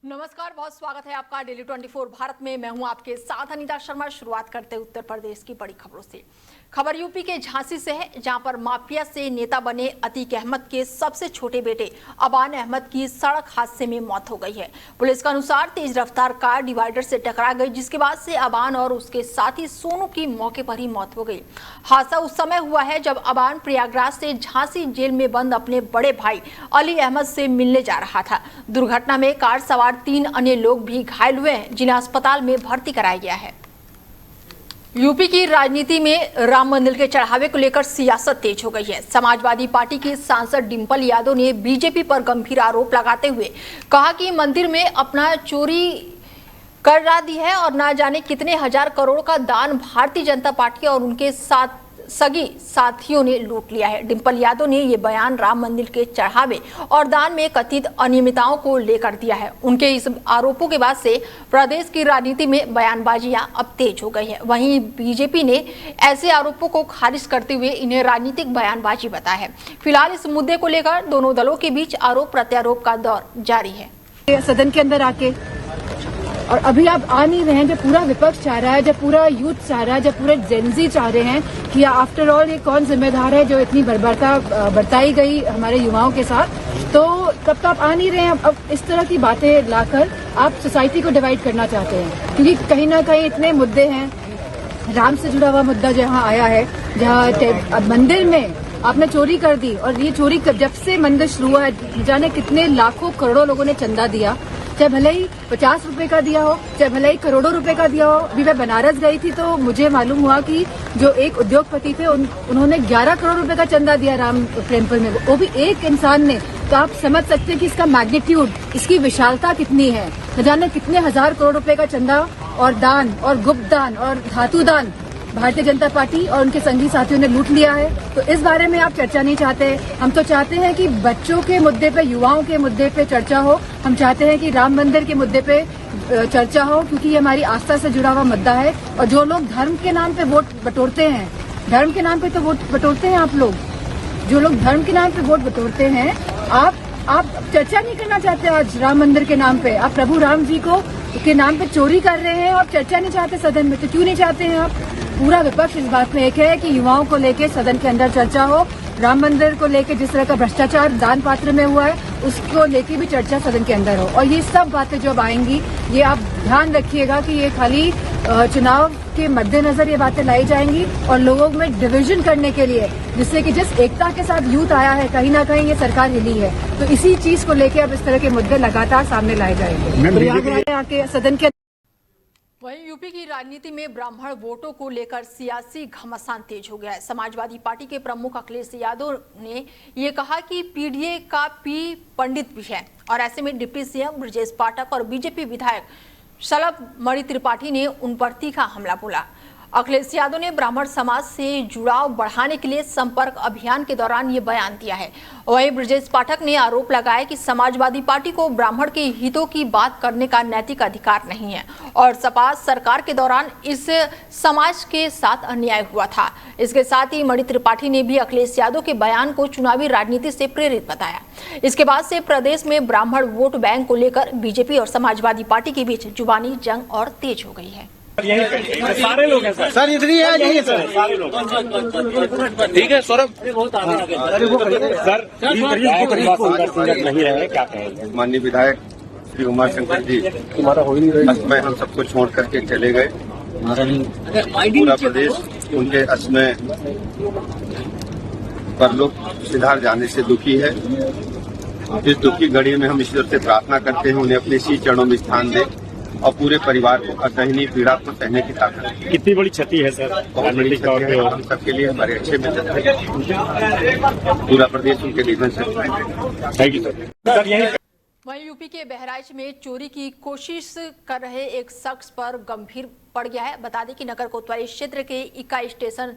नमस्कार, बहुत स्वागत है आपका डेली 24 भारत में। मैं हूं आपके साथ अनीता शर्मा। शुरुआत करते हैं उत्तर प्रदेश की बड़ी खबरों से। खबर यूपी के झांसी से है, जहां पर माफिया से नेता बने अतीक अहमद के सबसे छोटे बेटे अबान अहमद की सड़क हादसे में मौत हो गई है। पुलिस के अनुसार तेज रफ्तार कार डिवाइडर से टकरा गई, जिसके बाद से अबान और उसके साथी सोनू की मौके पर ही मौत हो गई। हादसा उस समय हुआ है जब अबान प्रयागराज से झांसी जेल में बंद अपने बड़े भाई अली अहमद से मिलने जा रहा था। दुर्घटना में कार सवार 3 अन्य लोग भी घायल हुए हैं, जिन्हें अस्पताल में भर्ती कराया गया है। यूपी की राजनीति में राम मंदिर के चढ़ावे को लेकर सियासत तेज हो गई है। समाजवादी पार्टी की सांसद डिंपल यादव ने बीजेपी पर गंभीर आरोप लगाते हुए कहा कि मंदिर में अपना चोरी कर दी है और ना जाने कितने हजार करोड़ का दान भारतीय जनता पार्टी और उनके साथ सगी साथियों ने लूट लिया है। डिंपल यादव ने ये बयान राम मंदिर के चढ़ावे और दान में कथित अनियमितताओं को लेकर दिया है। उनके इस आरोपों के बाद से प्रदेश की राजनीति में बयानबाजियां अब तेज हो गई है। वहीं बीजेपी ने ऐसे आरोपों को खारिज करते हुए इन्हें राजनीतिक बयानबाजी बताया है। फिलहाल इस मुद्दे को लेकर दोनों दलों के बीच आरोप प्रत्यारोप का दौर जारी है। सदन के अंदर आके और अभी आप आ नहीं रहे हैं, जब पूरा विपक्ष चाह रहा है, जब पूरा यूथ चाह रहा है, जब पूरे जेनजी चाह रहे हैं कि आफ्टर ऑल ये कौन जिम्मेदार है जो इतनी बर्बरता बरताई गई हमारे युवाओं के साथ, तो तब तो आप आ नहीं रहे हैं। अब इस तरह की बातें लाकर आप सोसाइटी को डिवाइड करना चाहते हैं, क्योंकि कहीं ना कहीं इतने मुद्दे हैं। राम से जुड़ा हुआ मुद्दा जहाँ आया है, जहाँ मंदिर में आपने चोरी कर दी, और ये चोरी जब से मंदिर शुरू हुआ है, जाने कितने लाखों करोड़ों लोगों ने चंदा दिया, चाहे भले ही 50 रुपए का दिया हो, चाहे भले ही करोड़ों रुपए का दिया हो। अभी मैं बनारस गई थी तो मुझे मालूम हुआ कि जो एक उद्योगपति थे उन्होंने 11 करोड़ रुपए का चंदा दिया राम टेम्पल में, वो भी एक इंसान ने। तो आप समझ सकते हैं कि इसका मैग्नीट्यूड, इसकी विशालता कितनी है। न जाने कितने हजार करोड़ रुपए का चंदा और दान और गुप्त दान और धातु दान भारतीय जनता पार्टी और उनके संगी साथियों ने लूट लिया है। तो इस बारे में आप चर्चा नहीं चाहते। हम तो चाहते हैं कि बच्चों के मुद्दे पे, युवाओं के मुद्दे पे चर्चा हो। हम चाहते हैं कि राम मंदिर के मुद्दे पे चर्चा हो, क्योंकि ये हमारी आस्था से जुड़ा हुआ मुद्दा है। और जो लोग धर्म के नाम पे वोट बटोरते हैं, धर्म के नाम पे तो वोट बटोरते हैं आप लोग, जो लोग धर्म के नाम पे वोट बटोरते हैं, आप चर्चा नहीं करना चाहते आज राम मंदिर के नाम पे। आप प्रभु राम जी को के नाम पे चोरी कर रहे हैं और चर्चा नहीं चाहते सदन में। तो क्यों नहीं चाहते हैं आप? पूरा विपक्ष इस बात में एक है कि युवाओं को लेके सदन के अंदर चर्चा हो। राम मंदिर को लेके जिस तरह का भ्रष्टाचार दान पात्र में हुआ है, उसको लेके भी चर्चा सदन के अंदर हो। और ये सब बातें जो अब आएंगी, ये आप ध्यान रखिएगा कि ये खाली चुनाव के मद्देनजर ये बातें लाई जाएंगी और लोगों में डिवीजन करने के लिए, जिससे कि जिस एकता के साथ यूथ आया है, कहीं ना कहीं ये सरकार हिली है। तो इसी चीज को लेके अब इस तरह के मुद्दे लगातार सामने लाए जाएंगे। आके सदन के वहीं यूपी की राजनीति में ब्राह्मण वोटों को लेकर सियासी घमासान तेज हो गया है। समाजवादी पार्टी के प्रमुख अखिलेश यादव ने ये कहा कि पीडीए का पी पंडित भी है, और ऐसे में डिप्टी सीएम ब्रजेश पाठक और बीजेपी विधायक शलभ मणि त्रिपाठी ने उन पर तीखा हमला बोला। अखिलेश यादव ने ब्राह्मण समाज से जुड़ाव बढ़ाने के लिए संपर्क अभियान के दौरान ये बयान दिया है। वहीं ब्रजेश पाठक ने आरोप लगाया कि समाजवादी पार्टी को ब्राह्मण के हितों की बात करने का नैतिक अधिकार नहीं है और सपा सरकार के दौरान इस समाज के साथ अन्याय हुआ था। इसके साथ ही मणि त्रिपाठी ने भी अखिलेश यादव के बयान को चुनावी राजनीति से प्रेरित बताया। इसके बाद से प्रदेश में ब्राह्मण वोट बैंक को लेकर बीजेपी और समाजवादी पार्टी के बीच जुबानी जंग और तेज हो गई है। सारे लोग हैं सर इधर ही है सर, सारे लोग ठीक है। सौरभ सर नहीं रहे, क्या कहेंगे? माननीय विधायक श्री उमा शंकर जी असमय हम सबको छोड़ करके चले गए। पूरा प्रदेश उनके असमय परलोक सिधार जाने से दुखी है। इस दुखी घड़ी में हम ईश्वर से प्रार्थना करते हैं उन्हें अपने सी चरणों में स्थान दे और पूरे परिवार को असहनीय पीड़ा को सहने की ताकत। कितनी बड़ी क्षति है सर? बहुत बड़ी क्षति है हम सबके लिए, हमारे अच्छे मित्र थे। पूरा प्रदेश उनके निधन से थैंक यू सर। वहीं यूपी के बहराइच में चोरी की कोशिश कर रहे एक शख्स पर गंभीर पड़ गया है। बता दें कि नगर कोतवाली क्षेत्र के इका स्टेशन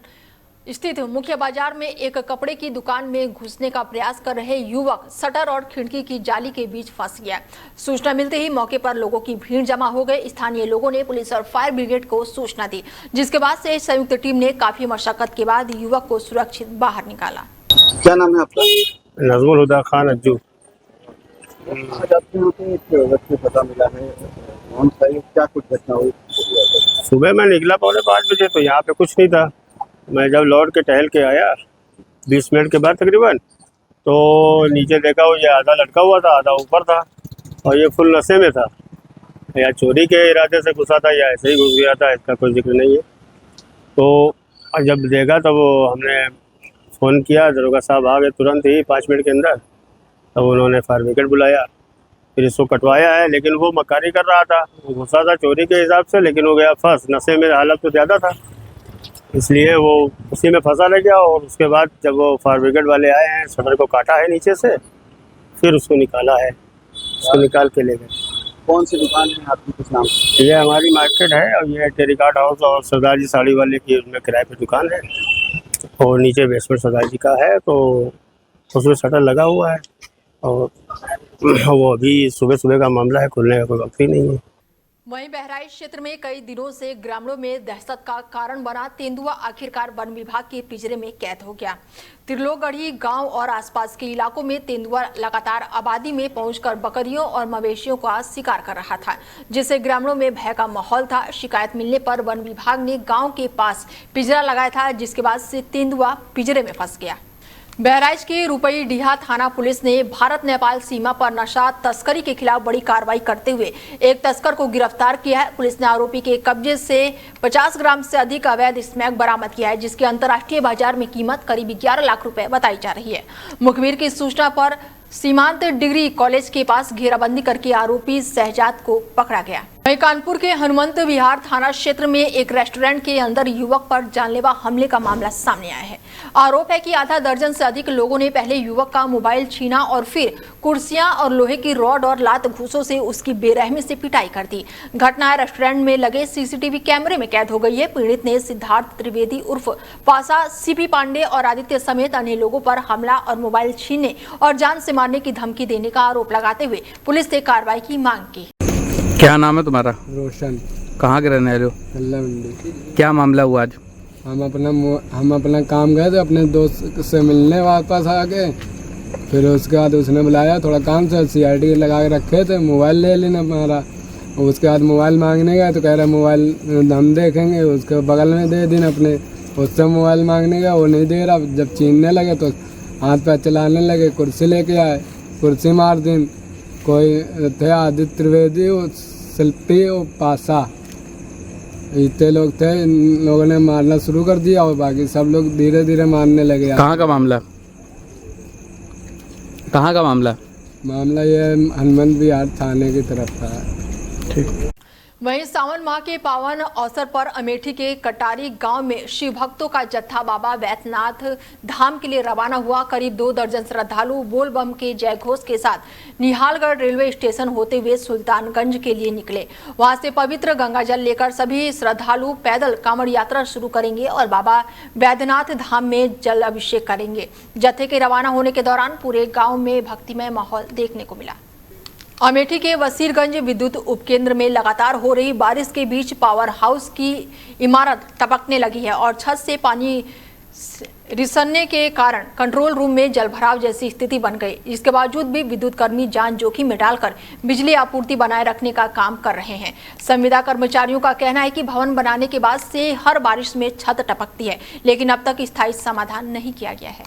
स्थित मुख्य बाजार में एक कपड़े की दुकान में घुसने का प्रयास कर रहे युवक शटर और खिड़की की जाली के बीच फंस गया। सूचना मिलते ही मौके पर लोगों की भीड़ जमा हो गई। स्थानीय लोगों ने पुलिस और फायर ब्रिगेड को सूचना दी, जिसके बाद से संयुक्त टीम ने काफी मशक्कत के बाद युवक को सुरक्षित बाहर निकाला। क्या नाम है आपका? नजमुल हुदा खान अज्जू। आज आपके यहाँ पे एक व्यक्ति पता मिला है, कौन सा है, क्या कुछ घटना हुई? सुबह मैं निकला 4:45 बजे, तो यहाँ पे कुछ नहीं था। मैं जब लौट के टहल के आया 20 मिनट के बाद तकरीबन, तो नीचे देखा वो ये आधा लटका हुआ था, आधा ऊपर था, और ये फुल नशे में था। या चोरी के इरादे से घुसा था या ऐसे ही घुस गया था, इसका कोई जिक्र नहीं है। तो जब देखा तब हमने फ़ोन किया, दरोगा साहब आ गए तुरंत ही 5 मिनट के अंदर। तब उन्होंने फायर ब्रिगेड बुलाया, फिर इसको कटवाया है। लेकिन वो मक्कारी कर रहा था, वो घुसा था चोरी के हिसाब से, लेकिन हो गया फंस। नशे में हालत तो ज़्यादा था, इसलिए वो उसी में फंसा रह गया। और उसके बाद जब वो फायर ब्रिगेड वाले आए हैं, शटर को काटा है नीचे से, फिर उसको निकाला है, उसको निकाल के ले गए। कौन सी दुकान है आपकी, कुछ नाम? ये हमारी मार्केट है, और ये टेरिकाट हाउस और सरदार जी साड़ी वाले की उसमें किराए पे दुकान है, और नीचे बेसमेंट सरदार जी का है, तो उसमें शटर लगा हुआ है। और वो अभी सुबह का मामला है, खुलने का कोई वक्त ही नहीं है। वहीं बहराइच क्षेत्र में कई दिनों से ग्रामीणों में दहशत का कारण बना तेंदुआ आखिरकार वन विभाग के पिंजरे में कैद हो गया। त्रिलोकगढ़ी गांव और आसपास के इलाकों में तेंदुआ लगातार आबादी में पहुंचकर बकरियों और मवेशियों का शिकार कर रहा था, जिससे ग्रामीणों में भय का माहौल था। शिकायत मिलने पर वन विभाग ने गाँव के पास पिंजरा लगाया था, जिसके बाद से तेंदुआ पिंजरे में फंस गया। बहराइच के रुपई डीहा थाना पुलिस ने भारत नेपाल सीमा पर नशा तस्करी के खिलाफ बड़ी कार्रवाई करते हुए एक तस्कर को गिरफ्तार किया है। पुलिस ने आरोपी के कब्जे से 50 ग्राम से अधिक अवैध स्मैक बरामद किया है, जिसकी अंतर्राष्ट्रीय बाजार में कीमत करीब 11 लाख रुपए बताई जा रही है। मुखबिर की सूचना पर सीमांत डिग्री कॉलेज के पास घेराबंदी करके आरोपी शहजाद को पकड़ा गया। वहीं कानपुर के हनुमंत विहार थाना क्षेत्र में एक रेस्टोरेंट के अंदर युवक पर जानलेवा हमले का मामला सामने आया है। आरोप है कि आधा दर्जन से अधिक लोगों ने पहले युवक का मोबाइल छीना और फिर कुर्सियां और लोहे की रॉड और लात घूंसों से उसकी बेरहमी से पिटाई कर दी। घटना रेस्टोरेंट में लगे सीसीटीवी कैमरे में कैद हो गई है। पीड़ित ने सिद्धार्थ त्रिवेदी उर्फ पासा, सीपी पांडे और आदित्य समेत अन्य लोगों पर हमला और मोबाइल छीनने और जान से मारने की धमकी देने का आरोप लगाते हुए पुलिस ने कार्रवाई की मांग की। क्या नाम है तुम्हारा? रोशन। कहाँ के रहने वाले हो? गल्ला मंडी। क्या मामला हुआ आज? हम अपना काम गए थे, अपने दोस्त से मिलने वापस आ गए। फिर उसके बाद उसने बुलाया थोड़ा काम से, CID लगा के रखे थे, मोबाइल ले लेना हमारा। उसके बाद मोबाइल मांगने गए तो कह रहा मोबाइल हम देखेंगे। उसके बगल में दे दिन अपने, उससे मोबाइल मांगने गया, वो नहीं दे रहा। जब छीनने लगे तो हाथ पैर चलाने लगे, कुर्सी लेके आए, कुर्सी मार दिन। कोई थे आदित्य त्रिवेदी, शिल्पी और पासा, इतने लोग थे। इन लोगों ने मारना शुरू कर दिया और बाकी सब लोग धीरे धीरे मारने लगे। कहाँ का मामला? कहाँ का मामला? मामला ये हनुमंत विहार थाने की तरफ था। ठीक। वहीं सावन माह के पावन अवसर पर अमेठी के कटारी गांव में शिव भक्तों का जत्था बाबा बैद्यनाथ धाम के लिए रवाना हुआ। करीब 2 दर्जन श्रद्धालु बोल बम के जयघोष के साथ निहालगढ़ रेलवे स्टेशन होते हुए सुल्तानगंज के लिए निकले। वहां से पवित्र गंगा जल लेकर सभी श्रद्धालु पैदल कांवड़ यात्रा शुरू करेंगे और बाबा बैद्यनाथ धाम में जल अभिषेक करेंगे। जत्थे के रवाना होने के दौरान पूरे गाँव में भक्तिमय माहौल देखने को मिला। अमेठी के वसीरगंज विद्युत उपकेंद्र में लगातार हो रही बारिश के बीच पावर हाउस की इमारत टपकने लगी है और छत से पानी रिसने के कारण कंट्रोल रूम में जलभराव जैसी स्थिति बन गई। इसके बावजूद भी विद्युत कर्मी जान जोखिम में डालकर बिजली आपूर्ति बनाए रखने का काम कर रहे हैं। संविदा कर्मचारियों का कहना है कि भवन बनाने के बाद से हर बारिश में छत टपकती है, लेकिन अब तक स्थायी समाधान नहीं किया गया है।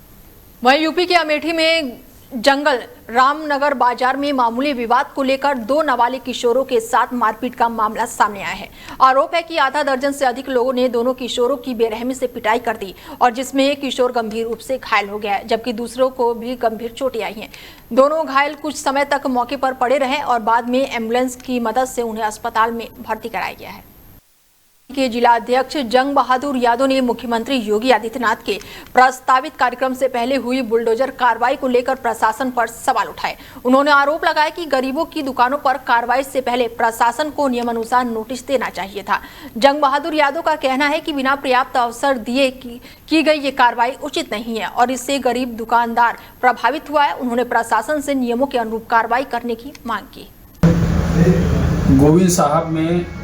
वहीं यूपी के अमेठी में जंगल रामनगर बाजार में मामूली विवाद को लेकर 2 नाबालिग किशोरों के साथ मारपीट का मामला सामने आया है। आरोप है कि आधा दर्जन से अधिक लोगों ने दोनों किशोरों की बेरहमी से पिटाई कर दी और जिसमें एक किशोर गंभीर रूप से घायल हो गया है, जबकि दूसरों को भी गंभीर चोटें आई हैं। दोनों घायल कुछ समय तक मौके पर पड़े रहे और बाद में एम्बुलेंस की मदद से उन्हें अस्पताल में भर्ती कराया गया है। के जिला अध्यक्ष जंग बहादुर यादव ने मुख्यमंत्री योगी आदित्यनाथ के प्रस्तावित कार्यक्रम से पहले हुई बुलडोजर कार्रवाई को लेकर प्रशासन पर सवाल उठाए। उन्होंने आरोप लगाया कि गरीबों की दुकानों पर कार्रवाई से पहले प्रशासन को नियमानुसार नोटिस देना चाहिए था। जंग बहादुर यादव का कहना है कि बिना पर्याप्त अवसर दिए की गई ये कार्रवाई उचित नहीं है और इससे गरीब दुकानदार प्रभावित हुआ है। उन्होंने प्रशासन से नियमों के अनुरूप कार्रवाई करने की मांग की। गोविंद साहब में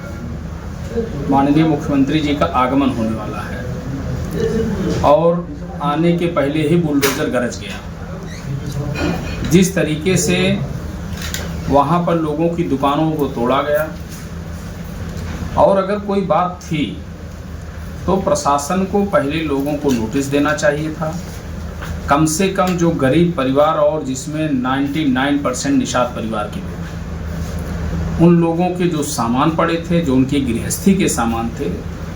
माननीय मुख्यमंत्री जी का आगमन होने वाला है और आने के पहले ही बुलडोजर गरज गया। जिस तरीके से वहाँ पर लोगों की दुकानों को तोड़ा गया। और अगर कोई बात थी तो प्रशासन को पहले लोगों को नोटिस देना चाहिए था। कम से कम जो गरीब परिवार और जिसमें 99% निषाद परिवार के लोग, उन लोगों के जो सामान पड़े थे, जो उनकी गृहस्थी के सामान थे,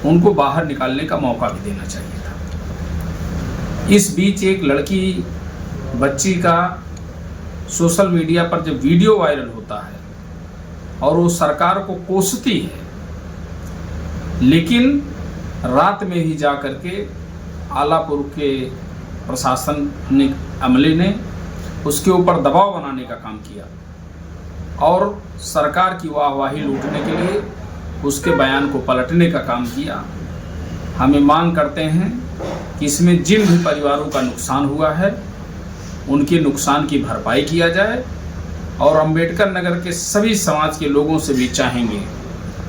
उनको बाहर निकालने का मौका भी देना चाहिए था। इस बीच एक लड़की बच्ची का सोशल मीडिया पर जब वीडियो वायरल होता है और वो सरकार को कोसती है, लेकिन रात में ही जा कर के आलापुर के प्रशासन अमले ने उसके ऊपर दबाव बनाने का काम किया और सरकार की वाहवाही लूटने के लिए उसके बयान को पलटने का काम किया। हमें मांग करते हैं कि इसमें जिन भी परिवारों का नुकसान हुआ है उनके नुकसान की भरपाई किया जाए और अंबेडकर नगर के सभी समाज के लोगों से भी चाहेंगे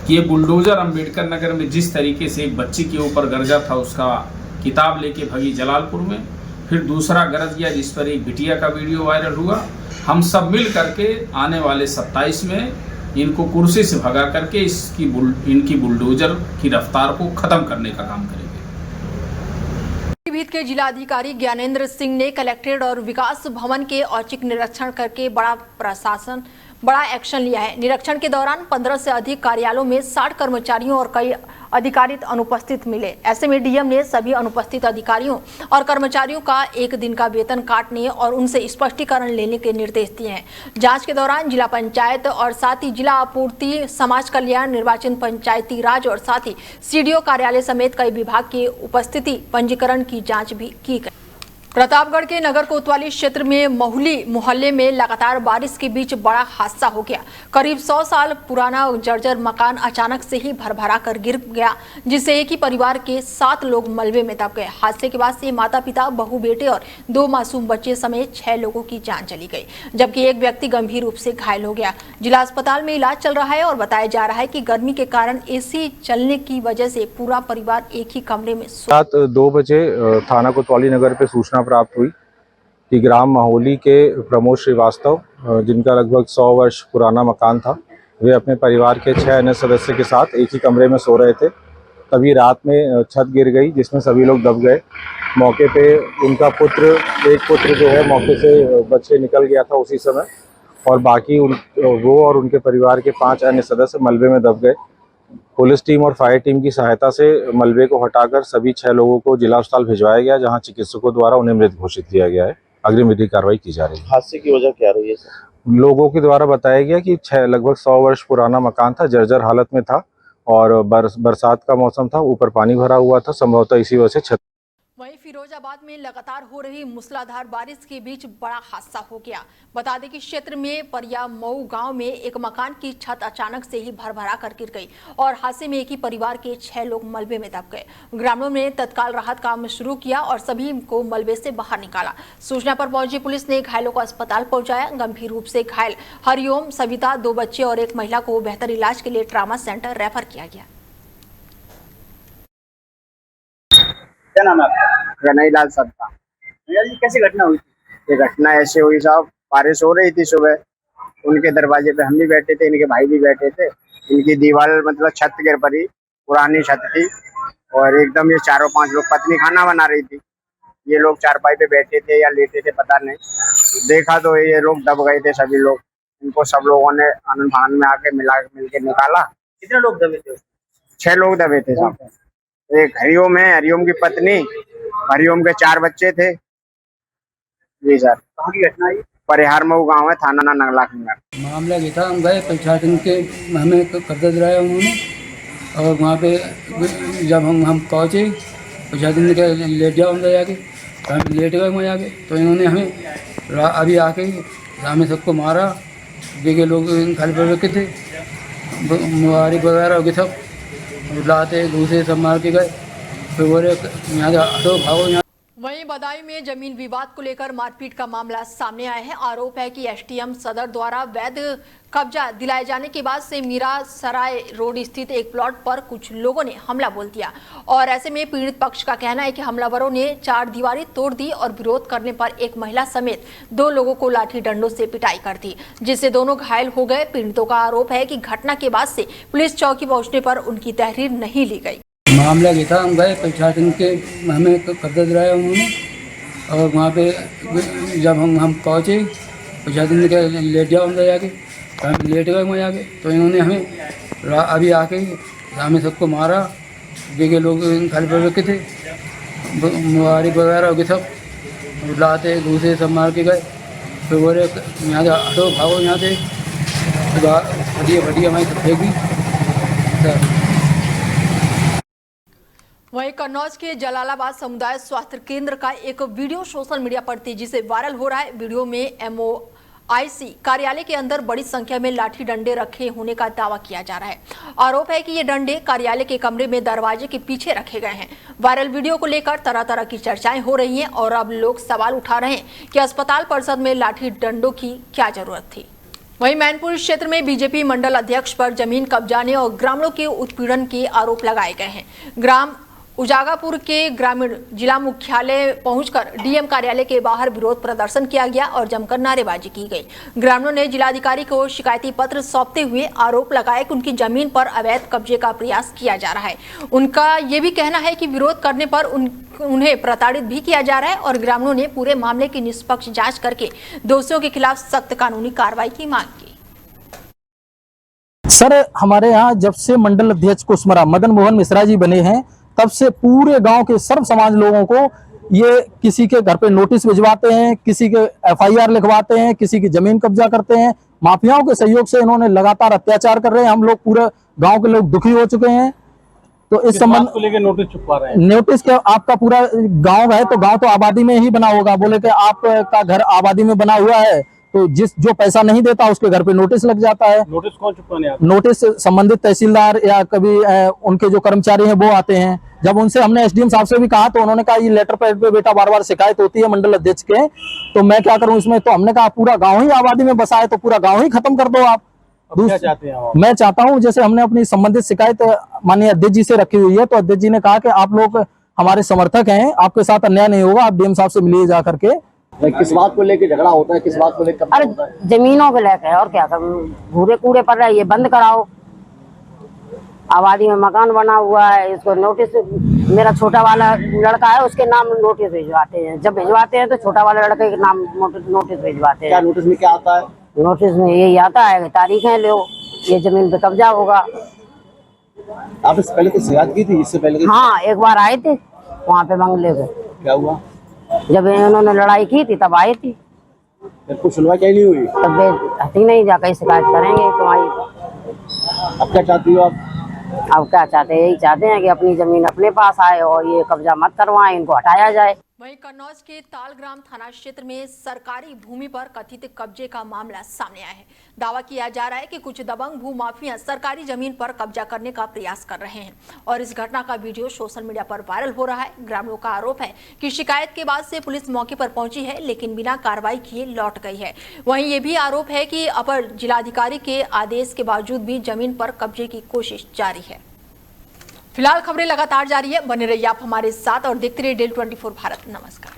कि ये बुलडोज़र अंबेडकर नगर में जिस तरीके से एक बच्ची के ऊपर गरजा था, उसका किताब लेके भगी जलालपुर में, फिर दूसरा गरज गया जिस पर एक बिटिया का वीडियो वायरल हुआ, हम सब मिल करके आने वाले 27 में इनको कुर्सी से भगा करके इनकी बुलडोज़र की रफ्तार को ख़त्म करने का काम करेंगे। पीलीभीत के जिलाधिकारी ज्ञानेंद्र सिंह ने कलेक्ट्रेट और विकास भवन के औचक निरीक्षण करके बड़ा एक्शन लिया है। निरीक्षण के दौरान 15 से अधिक कार्यालयों में 60 कर्मचारियों और कई अधिकारी अनुपस्थित मिले। ऐसे में डीएम ने सभी अनुपस्थित अधिकारियों और कर्मचारियों का एक दिन का वेतन काटने और उनसे स्पष्टीकरण लेने के निर्देश दिए हैं। जांच के दौरान जिला पंचायत और साथ ही जिला आपूर्ति, समाज कल्याण, निर्वाचन, पंचायती राज और साथ ही सीडीओ कार्यालय समेत कई विभाग की उपस्थिति पंजीकरण की जाँच भी की गई। प्रतापगढ़ के नगर कोतवाली क्षेत्र में महुली मोहल्ले में लगातार बारिश के बीच बड़ा हादसा हो गया। करीब 100 साल पुराना जर्जर मकान अचानक से ही भरभरा कर गिर गया, जिससे एक ही परिवार के 7 लोग मलबे में दब गए। हादसे के बाद से माता पिता, बहू बेटे और 2 मासूम बच्चे समेत 6 लोगों की जान चली गई, जबकि एक व्यक्ति गंभीर रूप से घायल हो गया। जिला अस्पताल में इलाज चल रहा है और बताया जा रहा है कि गर्मी के कारण एसी चलने की वजह से पूरा परिवार एक ही कमरे में रात 2 बजे थाना कोतवाली नगर पे सूचना प्राप्त हुई कि ग्राम महोली के प्रमोद श्रीवास्तव, जिनका लगभग 100 वर्ष पुराना मकान था, वे अपने परिवार के 6 अन्य सदस्य के साथ एक ही कमरे में सो रहे थे। तभी रात में छत गिर गई जिसमें सभी लोग दब गए। मौके पे उनका एक पुत्र जो है मौके से बच्चे निकल गया था उसी समय, और बाकी वो और उनके परिवार के 5 अन्य सदस्य मलबे में दब गए। पुलिस टीम और फायर टीम की सहायता से मलबे को हटाकर सभी 6 लोगों को जिला अस्पताल भिजवाया गया, जहां चिकित्सकों द्वारा उन्हें मृत घोषित किया गया है। अग्रिम विधिक कार्रवाई की जा रही है। हादसे की वजह क्या रही है सर? लोगों के द्वारा बताया गया कि लगभग 100 वर्ष पुराना मकान था, जर्जर हालत में था और बरसात का मौसम था, ऊपर पानी भरा हुआ था, संभवतः इसी वजह से वहीं फिरोजाबाद में लगातार हो रही मूसलाधार बारिश के बीच बड़ा हादसा हो गया। बता दें कि क्षेत्र में परिया मऊ गांव में एक मकान की छत अचानक से ही भरभरा कर गिर गई और हादसे में एक ही परिवार के 6 लोग मलबे में दब गए। ग्रामीणों ने तत्काल राहत काम शुरू किया और सभी को मलबे से बाहर निकाला। सूचना पर पहुंची पुलिस ने घायलों को अस्पताल पहुंचाया। गंभीर रूप से घायल हरिओम, सविता, 2 बच्चे और एक महिला को बेहतर इलाज के लिए ट्रामा सेंटर रेफर किया गया। क्या नाम है आपका? गनई लाल सत्ता। कैसी घटना हुई थी? ये घटना ऐसे हुई साहब, बारिश हो रही थी सुबह, उनके दरवाजे पे हम भी बैठे थे, इनके भाई भी बैठे थे। इनकी दीवार मतलब छत गिर पड़ी, पुरानी छत थी और एकदम ये 4-5 लोग, पत्नी खाना बना रही थी, ये लोग चारपाई पे बैठे थे या लेटे थे पता नहीं, देखा तो ये लोग दब गए थे सभी लोग। इनको सब लोगों ने आनंद फानंद में आके मिल के निकाला। कितने लोग दबे थे? 6 लोग दबे थे साहब। एक हरिओम है, हरिओम की पत्नी, हरिओम के 4 बच्चे थे। जी सर। कहाँ की घटना है? परिहार मऊ गांव है, थाना नंगला खंडर। मामला ये था, हम गए प्रशासन के, हमें कर्जा दिलाया उन्होंने और वहाँ पे जब हम पहुँचे प्रशासन ने कहा लेट जाओ अंदर जाके, तो हम लेट गए वहाँ जाके। तो इन्होंने हमें अभी आके हमें सबको मारा, देखे लोग खाली पर रखे थे, मुबारक वगैरह हो गए, सब लाते दूसरे सब मार के गए। फिर बोले यहाँ से हटो, भागो यहाँ। वहीं बदायूं में जमीन विवाद को लेकर मारपीट का मामला सामने आया है। आरोप है कि एसडीएम सदर द्वारा वैध कब्जा दिलाए जाने के बाद से मीरा सराय रोड स्थित एक प्लॉट पर कुछ लोगों ने हमला बोल दिया और ऐसे में पीड़ित पक्ष का कहना है कि हमलावरों ने 4 दीवारें तोड़ दी और विरोध करने पर एक महिला समेत 2 लोगों को लाठी डंडों से पिटाई कर दी, जिससे दोनों घायल हो गए। पीड़ितों का आरोप है कि घटना के बाद से पुलिस चौकी पहुंचने पर उनकी तहरीर नहीं ली गई। मामला ये था, हम गए प्रशासन के, हमें कब्जा दिलाया उन्होंने और वहाँ पे जब हम पहुँचे प्रशासन ने क्या लेट जाओ अंदर जाके, हम लेट गए वहाँ जाके, तो इन्होंने हमें अभी आके हमें सबको मारा। देखे लोग खाली पर रखे थे, मुबारक वगैरह के सब लाते घूसे सब मार के गए। फिर बोले यहाँ से हटो, भागो यहाँ से, फटिया हमारी सब फेंकी। वहीं कन्नौज के जलालाबाद समुदाय स्वास्थ्य केंद्र का एक वीडियो सोशल मीडिया पर तेजी से वायरल हो रहा है। वीडियो में MOIC कार्यालय के अंदर बड़ी संख्या में लाठी डंडे रखे होने का दावा किया जा रहा है। आरोप है कि ये डंडे कार्यालय के कमरे में दरवाजे के पीछे रखे गए हैं। वायरल वीडियो को लेकर तरह तरह की चर्चाएं हो रही हैं और अब लोग सवाल उठा रहे हैं कि अस्पताल परिसर में लाठी डंडों की क्या जरूरत थी। वहीं मैनपुर क्षेत्र में बीजेपी मंडल अध्यक्ष पर जमीन कब्जाने और ग्रामीणों के उत्पीड़न के आरोप लगाए गए हैं। ग्राम उजागापुर के ग्रामीण जिला मुख्यालय पहुंचकर डीएम कार्यालय के बाहर विरोध प्रदर्शन किया गया और जमकर नारेबाजी की गई। ग्रामीणों ने जिलाधिकारी को शिकायती पत्र सौंपते हुए आरोप लगाया कि उनकी जमीन पर अवैध कब्जे का प्रयास किया जा रहा है। उनका ये भी कहना है कि विरोध करने पर उन्हें प्रताड़ित भी किया जा रहा है और ग्रामीणों ने पूरे मामले की निष्पक्ष जाँच करके दोषियों के खिलाफ सख्त कानूनी कार्रवाई की मांग की। सर, हमारे यहाँ जब से मंडल अध्यक्ष कुशमरा मदन मोहन मिश्रा जी बने हैं तब से पूरे गांव के सर्व समाज लोगों को ये किसी के घर पे नोटिस भिजवाते हैं, किसी के FIR लिखवाते हैं, किसी की जमीन कब्जा करते हैं। माफियाओं के सहयोग से इन्होंने लगातार अत्याचार कर रहे हैं। हम लोग पूरे गांव के लोग दुखी हो चुके हैं। तो इस संबंध को लेकर नोटिस छुपा रहे हैं। नोटिस के आपका पूरा गाँव है तो गाँव तो आबादी में ही बना होगा। बोले कि आपका घर आबादी में बना हुआ है तो जो पैसा नहीं देता उसके घर पे नोटिस लग जाता है। नोटिस कौन छुपाने आता है? नोटिस संबंधित तहसीलदार या कभी उनके जो कर्मचारी हैं वो आते हैं। जब उनसे हमने SDM साहब से भी कहा तो उन्होंने कहा ये लेटर पैड पे बेटा बार बार शिकायत होती है मंडल अध्यक्ष के, तो मैं क्या करूं इसमें। तो हमने कहा पूरा गांव ही आबादी में बसा है तो पूरा गांव ही खत्म कर दो आप। क्या चाहते हैं? मैं चाहता हूं जैसे हमने अपनी संबंधित शिकायत माननीय अध्यक्ष जी से रखी हुई है तो अध्यक्ष जी ने कहा कि आप लोग हमारे समर्थक हैं, आपके साथ अन्याय नहीं होगा, आप DM साहब से मिलिए जा करके। किस बात को लेकर झगड़ा होता है, किस बात को लेकर? अरे जमीनों को लेकर और क्या कर, भूरे कूड़े पड़ रहे, ये बंद कराओ। आबादी में मकान बना हुआ है, इसको नोटिस, मेरा छोटा वाला लड़का है उसके नाम नोटिस भिजवाते हैं। जब भिजवाते हैं तो छोटा वाला लड़के के नाम नोटिस भिजवाते हैं। क्या नोटिस में क्या आता है? नोटिस में यही आता है तारीखें लो, ये जमीन पे कब्जा होगा। आप इससे पहले तो शिकायत की थी? इससे पहले? हाँ, एक बार आए थे वहाँ पे बंगले पे। क्या हुआ? जब इन्होंने लड़ाई की थी तब आई थी। फिर कुछ सुनवाई क्या नहीं हुई? तब हती नहीं, जाकर शिकायत करेंगे तुम्हारी। अब क्या चाहती हो आप? अब क्या चाहते हैं? यही चाहते हैं कि अपनी जमीन अपने पास आए और ये कब्जा मत करवाएं, इनको हटाया जाए। वहीं कन्नौज के तालग्राम थाना क्षेत्र में सरकारी भूमि पर कथित कब्जे का मामला सामने आया है। दावा किया जा रहा है कि कुछ दबंग भूमाफिया सरकारी जमीन पर कब्जा करने का प्रयास कर रहे हैं और इस घटना का वीडियो सोशल मीडिया पर वायरल हो रहा है। ग्रामीणों का आरोप है कि शिकायत के बाद से पुलिस मौके पर पहुंची है लेकिन बिना कार्रवाई किए लौट गई है। वहीं ये भी आरोप है कि अपर जिलाधिकारी के आदेश के बावजूद भी जमीन पर कब्जे की कोशिश जारी है। फिलहाल खबरें लगातार जारी है, बने रहिए आप हमारे साथ और देखते रहिए DEL 24 भारत। नमस्कार।